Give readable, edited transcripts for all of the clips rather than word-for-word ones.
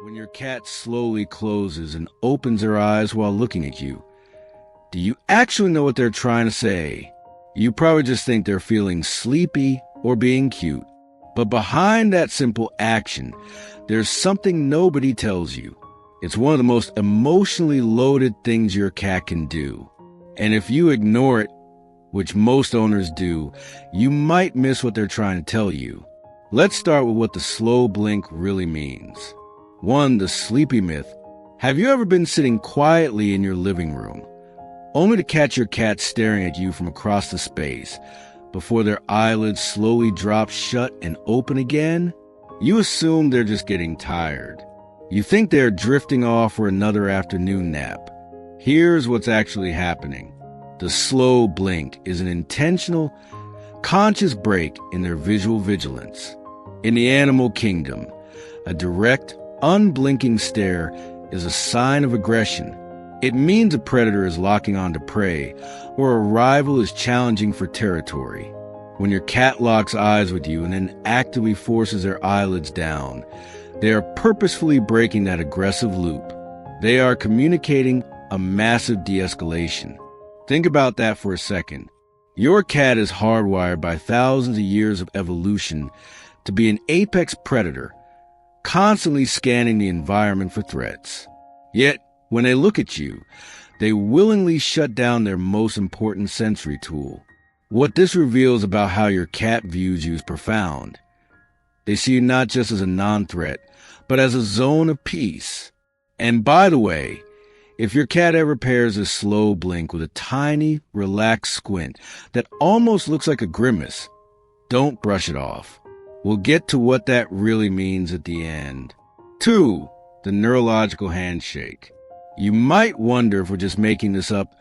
When your cat slowly closes and opens her eyes while looking at you, do you actually know what they're trying to say? You probably just think they're feeling sleepy or being cute. But behind that simple action, there's something nobody tells you. It's one of the most emotionally loaded things your cat can do. And if you ignore it, which most owners do, you might miss what they're trying to tell you. Let's start with what the slow blink really means. 1. The sleepy myth. Have you ever been sitting quietly in your living room, only to catch your cat staring at you from across the space before their eyelids slowly drop shut and open again? You assume they're just getting tired. You think they're drifting off for another afternoon nap. Here's what's actually happening. The slow blink is an intentional, conscious break in their visual vigilance. In the animal kingdom, a direct, unblinking stare is a sign of aggression. It means a predator is locking onto prey, or a rival is challenging for territory. When your cat locks eyes with you and then actively forces their eyelids down, they are purposefully breaking that aggressive loop. They are communicating a massive de-escalation. Think about that for a second. Your cat is hardwired by thousands of years of evolution to be an apex predator, constantly scanning the environment for threats. Yet, when they look at you, they willingly shut down their most important sensory tool. What this reveals about how your cat views you is profound. They see you not just as a non-threat, but as a zone of peace. And by the way, if your cat ever pairs a slow blink with a tiny, relaxed squint that almost looks like a grimace, don't brush it off. We'll get to what that really means at the end. 2. The neurological handshake. You might wonder if we're just making this up,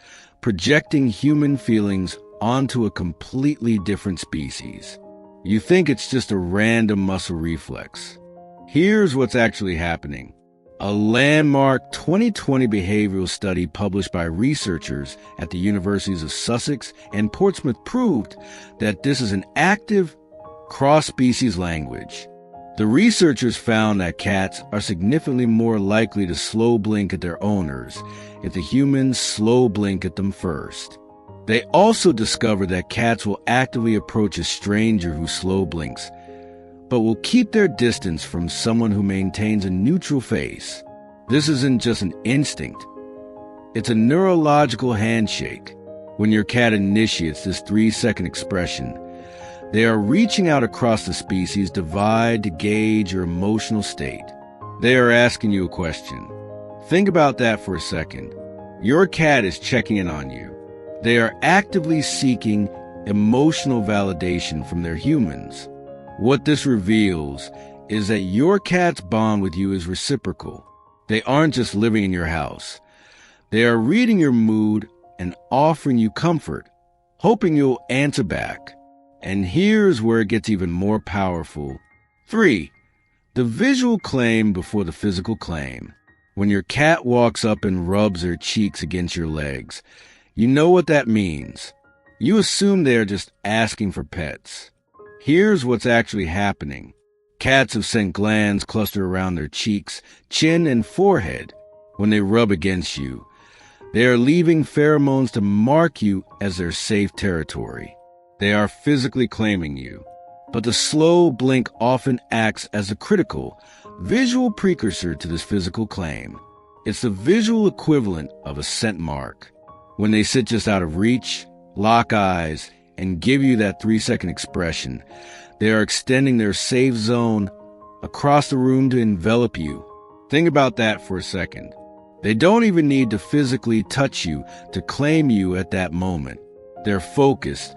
projecting human feelings onto a completely different species. You think it's just a random muscle reflex. Here's what's actually happening. A landmark 2020 behavioral study published by researchers at the universities of Sussex and Portsmouth proved that this is an active, cross-species language. The researchers found that cats are significantly more likely to slow blink at their owners if the humans slow blink at them first. They also discovered that cats will actively approach a stranger who slow blinks, but will keep their distance from someone who maintains a neutral face. This isn't just an instinct. It's a neurological handshake. When your cat initiates this 3-second expression, they are reaching out across the species divide to gauge your emotional state. They are asking you a question. Think about that for a second. Your cat is checking in on you. They are actively seeking emotional validation from their humans. What this reveals is that your cat's bond with you is reciprocal. They aren't just living in your house. They are reading your mood and offering you comfort, hoping you'll answer back. And here's where it gets even more powerful. 3. The visual claim before the physical claim. When your cat walks up and rubs their cheeks against your legs, you know what that means. You assume they are just asking for pets. Here's what's actually happening. Cats have scent glands cluster around their cheeks, chin, and forehead. When they rub against you, they are leaving pheromones to mark you as their safe territory. They are physically claiming you. But the slow blink often acts as a critical, visual precursor to this physical claim. It's the visual equivalent of a scent mark. When they sit just out of reach, lock eyes, and give you that 3-second expression, they are extending their safe zone across the room to envelop you. Think about that for a second. They don't even need to physically touch you to claim you at that moment. Their focused,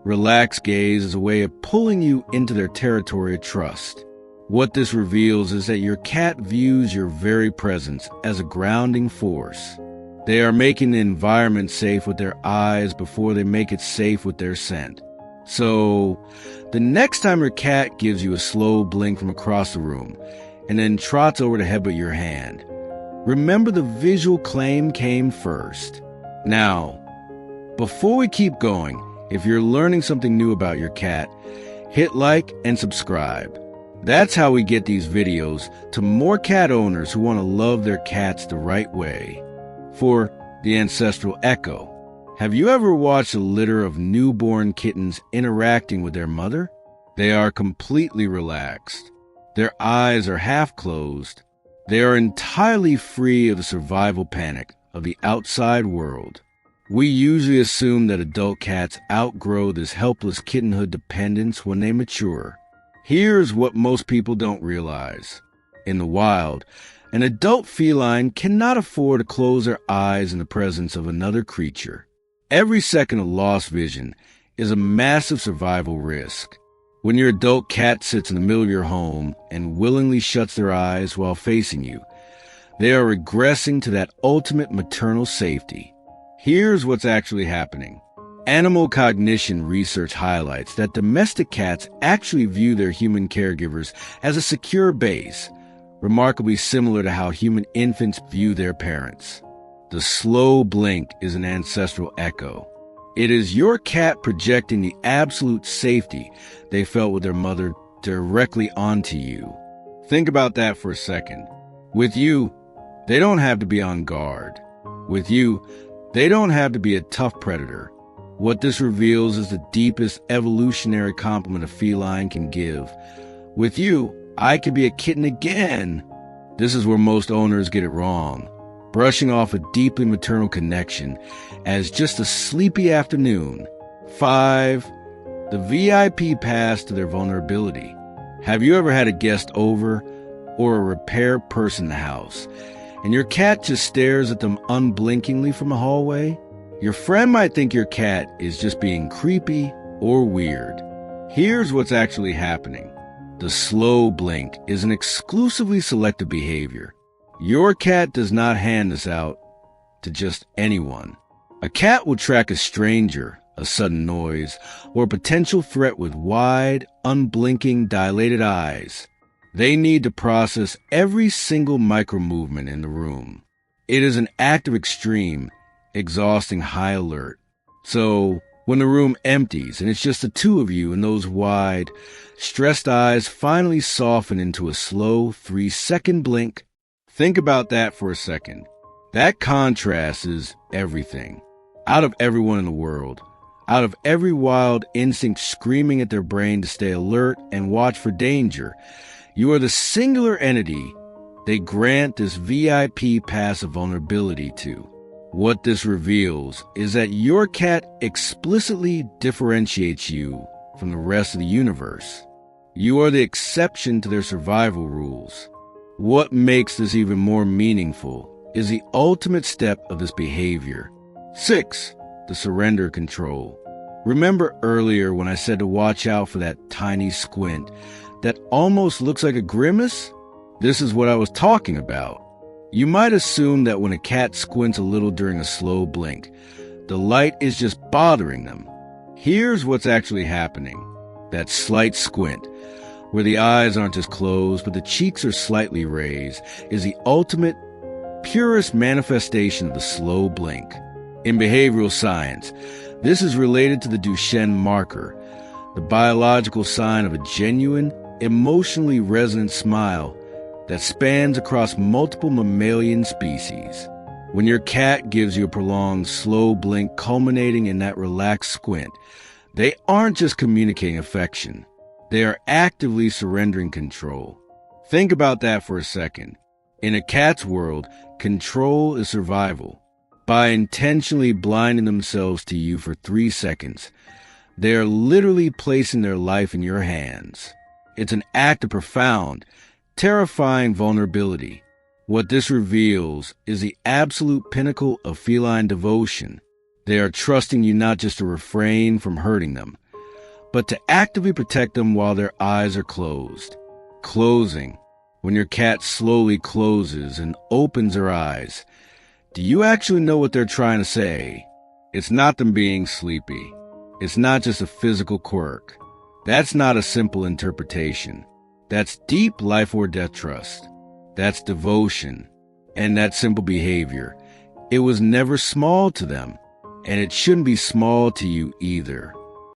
relaxed gaze is a way of pulling you into their territory of trust. What this reveals is that your cat views your very presence as a grounding force. They are making the environment safe with their eyes before they make it safe with their scent. So, the next time your cat gives you a slow blink from across the room and then trots over to headbutt your hand, remember the visual claim came first. Now, before we keep going, if you're learning something new about your cat, hit like and subscribe. That's how we get these videos to more cat owners who want to love their cats the right way. For the Ancestral Echo, have you ever watched a litter of newborn kittens interacting with their mother? They are completely relaxed. Their eyes are half closed. They are entirely free of the survival panic of the outside world. We usually assume that adult cats outgrow this helpless kittenhood dependence when they mature. Here's what most people don't realize. In the wild, an adult feline cannot afford to close their eyes in the presence of another creature. Every second of lost vision is a massive survival risk. When your adult cat sits in the middle of your home and willingly shuts their eyes while facing you, they are regressing to that ultimate maternal safety. Here's what's actually happening. Animal cognition research highlights that domestic cats actually view their human caregivers as a secure base, remarkably similar to how human infants view their parents. The slow blink is an ancestral echo. It is your cat projecting the absolute safety they felt with their mother directly onto you. Think about that for a second. With you, they don't have to be on guard. With you, they don't have to be a tough predator. What this reveals is the deepest evolutionary compliment a feline can give. With you, I could be a kitten again. This is where most owners get it wrong, brushing off a deeply maternal connection as just a sleepy afternoon. 5. The VIP pass to their vulnerability. Have you ever had a guest over or a repair person in the house, and your cat just stares at them unblinkingly from a hallway? Your friend might think your cat is just being creepy or weird. Here's what's actually happening. The slow blink is an exclusively selective behavior. Your cat does not hand this out to just anyone. A cat will track a stranger, a sudden noise, or a potential threat with wide, unblinking, dilated eyes. They need to process every single micro-movement in the room. It is an act of extreme, exhausting high alert. So, when the room empties and it's just the two of you and those wide, stressed eyes finally soften into a slow 3-second blink, think about that for a second. That contrast is everything. Out of everyone in the world, out of every wild instinct screaming at their brain to stay alert and watch for danger, you are the singular entity they grant this VIP pass of vulnerability to. What this reveals is that your cat explicitly differentiates you from the rest of the universe. You are the exception to their survival rules. What makes this even more meaningful is the ultimate step of this behavior. 6. The surrender control. Remember earlier when I said to watch out for that tiny squint that almost looks like a grimace? This is what I was talking about. You might assume that when a cat squints a little during a slow blink, the light is just bothering them. Here's what's actually happening. That slight squint, where the eyes aren't just closed but the cheeks are slightly raised, is the ultimate, purest manifestation of the slow blink. In behavioral science, this is related to the Duchenne marker, the biological sign of a genuine, emotionally resonant smile that spans across multiple mammalian species. When your cat gives you a prolonged, slow blink culminating in that relaxed squint, they aren't just communicating affection. They are actively surrendering control. Think about that for a second. In a cat's world, control is survival. By intentionally blinding themselves to you for 3 seconds, they are literally placing their life in your hands. It's an act of profound, terrifying vulnerability. What this reveals is the absolute pinnacle of feline devotion. They are trusting you not just to refrain from hurting them, but to actively protect them while their eyes are closed. Closing. When your cat slowly closes and opens her eyes, do you actually know what they're trying to say? It's not them being sleepy. It's not just a physical quirk. That's not a simple interpretation. That's deep life or death trust. That's devotion. And that simple behavior. It was never small to them, and it shouldn't be small to you either.